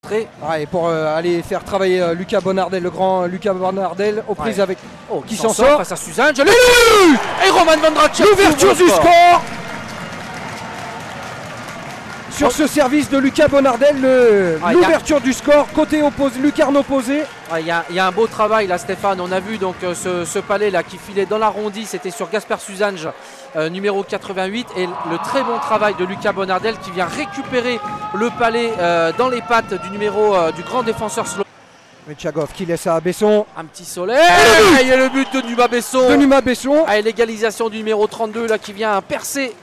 concentré. Ouais, et pour aller faire travailler Lucas Bonardel, le grand Lucas Bonardel, aux prises avec. Oh, qui s'en sort face à Suzanne. Je l'ai eu. Et Roman Vondracek. L'ouverture du score sur ce service de Lucas Bonardel, l'ouverture du score, côté opposé, lucarne opposée. Il y a un beau travail là, Stéphane. On a vu donc ce palais là qui filait dans l'arrondi, c'était sur Gaspard Suzange, numéro 88, et le très bon travail de Lucas Bonardel qui vient récupérer le palais dans les pattes du numéro du grand défenseur slovène. Metchagov qui laisse à Besson. Un petit soleil. Il y a le but de Numa Besson. De Numa Besson. Et l'égalisation du numéro 32 là qui vient percer.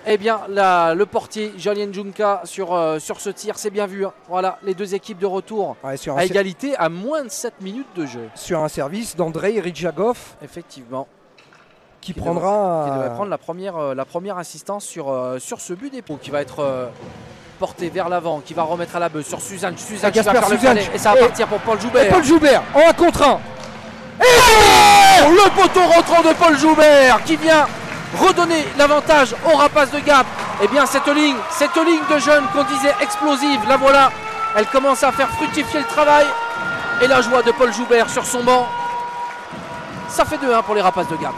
Eh bien, là, le portier Jalien Junka sur ce tir, c'est bien vu. Hein. Voilà, les deux équipes de retour à égalité à moins de 7 minutes de jeu. Sur un service d'Andrei Ridjagov. Effectivement. Qui prendra... Qui devrait prendre la première assistance sur ce but des pots, qui va être porté vers l'avant, qui va remettre à la bœuf sur Suzanne. Suzanne qui va faire le palais, et ça va partir pour Paul Joubert. Et Paul Joubert en 1 contre 1. Et le poteau rentrant de Paul Joubert qui vient redonner l'avantage aux Rapaces de Gap. Eh bien cette ligne de jeunes qu'on disait explosive, la voilà, elle commence à faire fructifier le travail. Et la joie de Paul Joubert sur son banc. Ça fait 2-1 pour les Rapaces de Gap.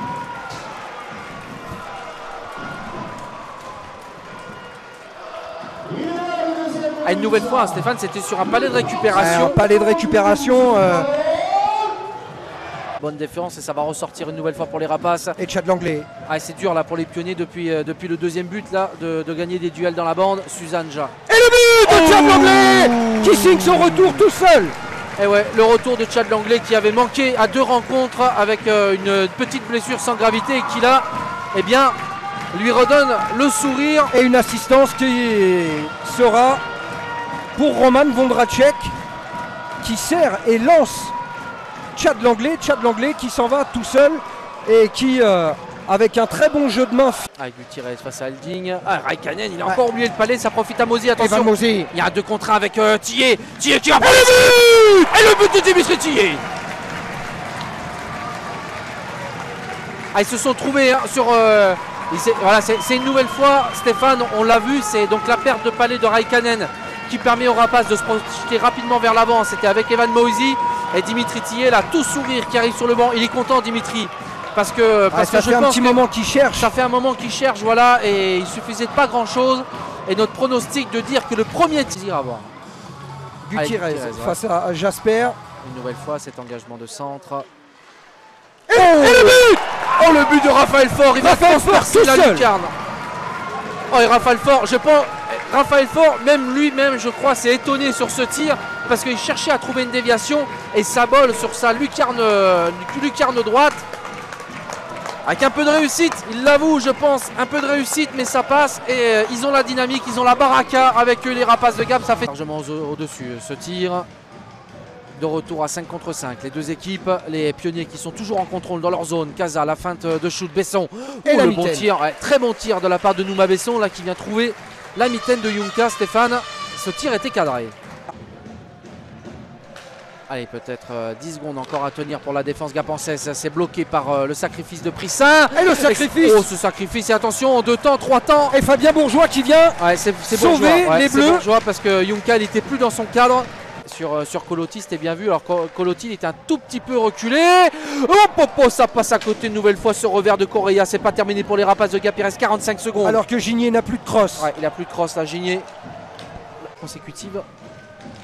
Une nouvelle fois, Stéphane, c'était sur un palais de récupération. Un palais de récupération. Bonne défense et ça va ressortir une nouvelle fois pour les Rapaces. Et Chad Langlais. Ah, c'est dur là pour les pionniers depuis le deuxième but là de gagner des duels dans la bande. Suzanne Ja. Et le but de Chad Langlais qui signe son retour tout seul. Et ouais, le retour de Chad Langlais qui avait manqué à 2 rencontres avec une petite blessure sans gravité et qui là, eh bien, lui redonne le sourire. Et une assistance qui sera pour Roman Vondracek qui sert et lance Chad Langlais qui s'en va tout seul et qui avec un très bon jeu de main. Avec Gutiérrez face à Alding. Ah, Raikkonen, il a encore oublié le palais, ça profite à Mosi. Attention, Evan Mosi. Il y a un 2 contre 1 avec Tillet. Tillet qui a pris le but. Et le but de Dimitri Tillet. Ah, ils se sont trouvés hein, sur... voilà, c'est une nouvelle fois, Stéphane, on l'a vu, c'est donc la perte de palais de Raikkonen qui permet aux Rapaces de se projeter rapidement vers l'avant. C'était avec Evan Mosi et Dimitri Tillet, là, tout sourire qui arrive sur le banc. Il est content, Dimitri. Parce que ça fait un petit moment qu'il cherche. Ça fait un moment qu'il cherche, voilà, et il suffisait de pas grand chose. Et notre pronostic de dire que le premier tir à voir. Gutiérrez face à Jasper. Une nouvelle fois cet engagement de centre. Et le but. Oh, le but de Raphaël Faure. Il va transpercer la lucarne. Oh, et Raphaël Faure, je pense. Raphaël Faure, même lui-même, je crois, s'est étonné sur ce tir parce qu'il cherchait à trouver une déviation et sa balle sur sa lucarne droite. Avec un peu de réussite, il l'avoue, je pense, un peu de réussite, mais ça passe et ils ont la dynamique, ils ont la baraka avec eux, les Rapaces de Gap. Ça fait largement au-dessus ce tir. De retour à 5 contre 5. Les deux équipes, les pionniers qui sont toujours en contrôle dans leur zone. Casa, la feinte de shoot, Besson. Et le bon tir, très bon tir de la part de Numa Besson là qui vient trouver la mitaine de Junka. Stéphane, ce tir était cadré. Allez, peut-être 10 secondes encore à tenir pour la défense gapençaise. C'est bloqué par le sacrifice de Prissin. Et le sacrifice. Oh, ce sacrifice, et attention, en 2 temps, 3 temps. Et Fabien Bourgeois qui vient sauver les Bleus. Bourgeois parce que Junka n'était plus dans son cadre. Sur Colotti, c'était bien vu. Alors Colotti, il était un tout petit peu reculé. Oh, ça passe à côté une nouvelle fois ce revers de Correa. C'est pas terminé pour les Rapaces de Gap. Il reste 45 secondes. Alors que Gigné n'a plus de cross. Ouais, il n'a plus de cross là, Gigné. Consécutive.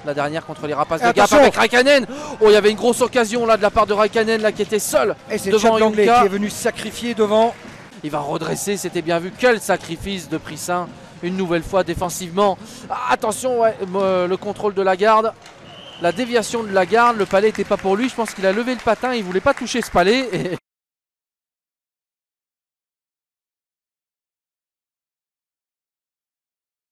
La dernière contre les Rapaces de Gap avec Raikkonen. Oh, il y avait une grosse occasion là de la part de Raikkonen là qui était seul. Et c'est Chad Langlais qui est venu sacrifier devant. Il va redresser, c'était bien vu. Quel sacrifice de Prissin. Une nouvelle fois défensivement. Attention, ouais, le contrôle de la garde. La déviation de la garde, le palais n'était pas pour lui. Je pense qu'il a levé le patin, il ne voulait pas toucher ce palais.